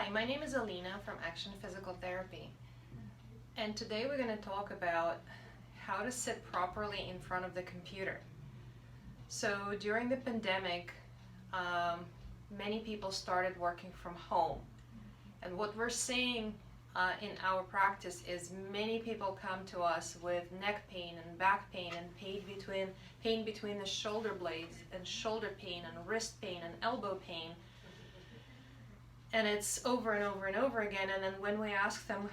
Hi, my name is Alina from Action Physical Therapy, and today we're going to talk about how to sit properly in front of the computer. So during the pandemic, many people started working from home, and what we're seeing in our practice is many people come to us with neck pain and back pain and pain between the shoulder blades and shoulder pain and wrist pain and elbow pain. And it's over and over and over again. And then when we ask them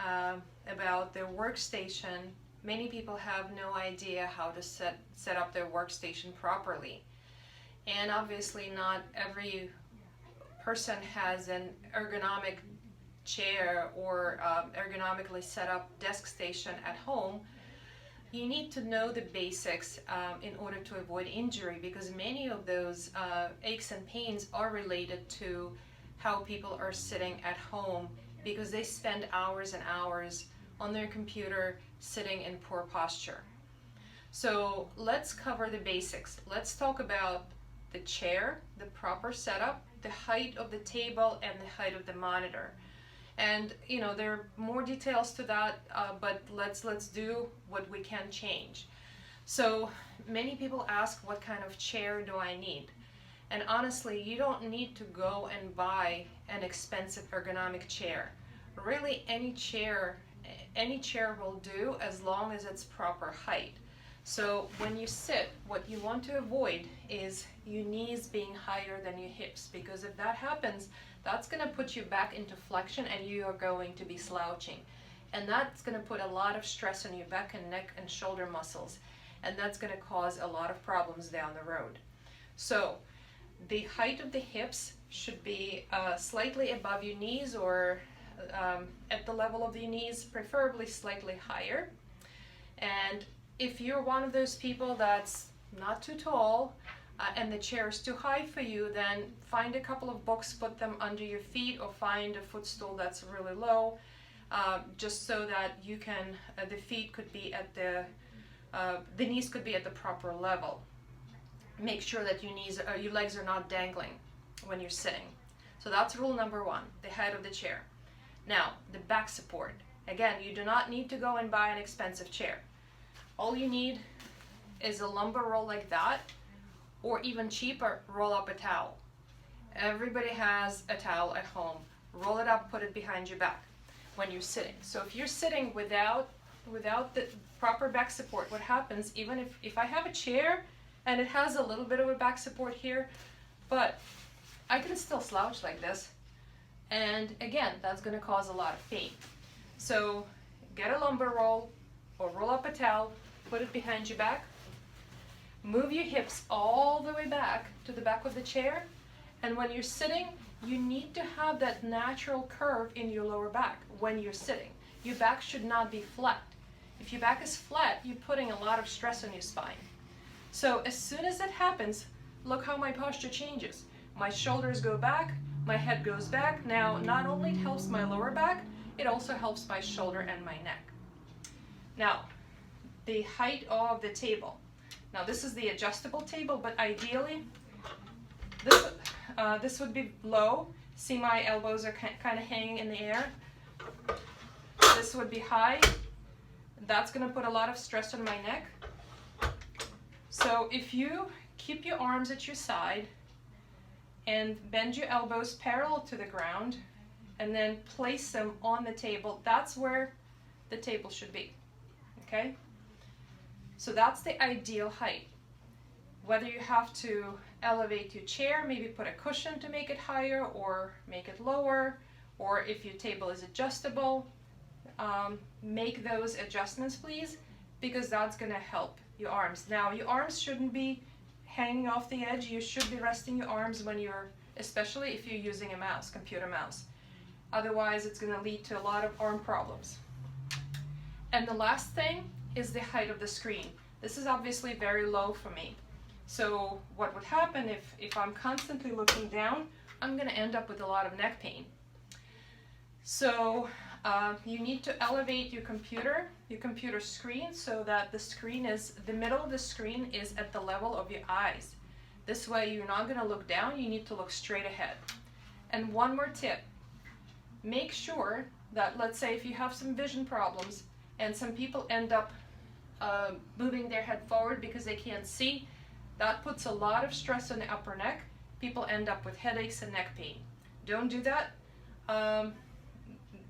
about their workstation, many people have no idea how to set up their workstation properly. And obviously not every person has an ergonomic chair or ergonomically set up desk station at home. You need to know the basics in order to avoid injury, because many of those aches and pains are related to how people are sitting at home, because they spend hours and hours on their computer sitting in poor posture. So let's cover the basics. Let's talk about the chair, the proper setup, the height of the table, and the height of the monitor. And you know, there are more details to that, but let's do what we can change. So many people ask, what kind of chair do I need? And honestly, you don't need to go and buy an expensive ergonomic chair. Really, any chair will do, as long as it's proper height. So when you sit, what you want to avoid is your knees being higher than your hips, because if that happens, that's going to put you back into flexion and you are going to be slouching. And that's going to put a lot of stress on your back and neck and shoulder muscles. And that's going to cause a lot of problems down the road. So the height of the hips should be slightly above your knees, or at the level of your knees, preferably slightly higher. And if you're one of those people that's not too tall and the chair is too high for you, then find a couple of books, put them under your feet, or find a footstool that's really low, just so that you can, the feet could be at the knees could be at the proper level. Make sure that your legs are not dangling when you're sitting. So that's rule number one, the height of the chair. Now, the back support. Again, you do not need to go and buy an expensive chair. All you need is a lumbar roll like that, or even cheaper, roll up a towel. Everybody has a towel at home. Roll it up, put it behind your back when you're sitting. So if you're sitting without the proper back support, what happens, even if I have a chair and it has a little bit of a back support here, but I can still slouch like this. And again, that's going to cause a lot of pain. So get a lumbar roll or roll up a towel, put it behind your back, move your hips all the way back to the back of the chair. And when you're sitting, you need to have that natural curve in your lower back when you're sitting. Your back should not be flat. If your back is flat, you're putting a lot of stress on your spine. So as soon as that happens, look how my posture changes. My shoulders go back, my head goes back. Now, not only it helps my lower back, it also helps my shoulder and my neck. Now, the height of the table. Now, this is the adjustable table, but ideally, this would be low. See, my elbows are kind of hanging in the air. This would be high. That's going to put a lot of stress on my neck. So if you keep your arms at your side and bend your elbows parallel to the ground and then place them on the table, that's where the table should be, okay? So that's the ideal height. Whether you have to elevate your chair, maybe put a cushion to make it higher or make it lower, or if your table is adjustable, make those adjustments, please, because that's going to help your arms. Now, your arms shouldn't be hanging off the edge. You should be resting your arms when you're, especially if you're using a mouse, computer mouse. Otherwise, it's going to lead to a lot of arm problems. And the last thing is the height of the screen. This is obviously very low for me. So what would happen if I'm constantly looking down, I'm going to end up with a lot of neck pain. So you need to elevate your computer screen, so that the middle of the screen is at the level of your eyes. This way you're not going to look down, you need to look straight ahead. And one more tip, make sure that, let's say if you have some vision problems and some people end up moving their head forward because they can't see, that puts a lot of stress on the upper neck. People end up with headaches and neck pain. Don't do that.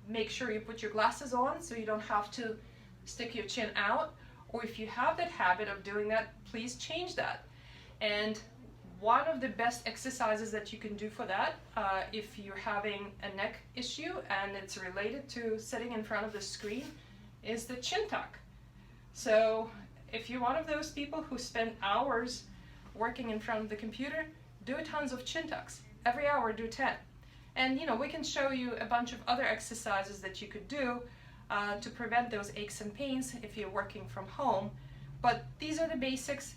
Make sure you put your glasses on so you don't have to stick your chin out, or if you have that habit of doing that, please change that. And one of the best exercises that you can do for that, if you're having a neck issue and it's related to sitting in front of the screen, is the chin tuck. So if you're one of those people who spend hours working in front of the computer, do tons of chin tucks. Every hour do 10. And we can show you a bunch of other exercises that you could do to prevent those aches and pains if you're working from home. But these are the basics.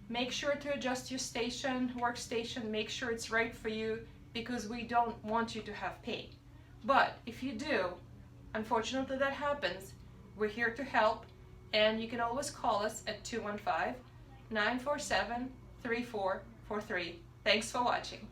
Make sure to adjust your workstation, make sure it's right for you, because we don't want you to have pain. But if you do, unfortunately that happens, we're here to help, and you can always call us at 215-947-3443. Thanks for watching.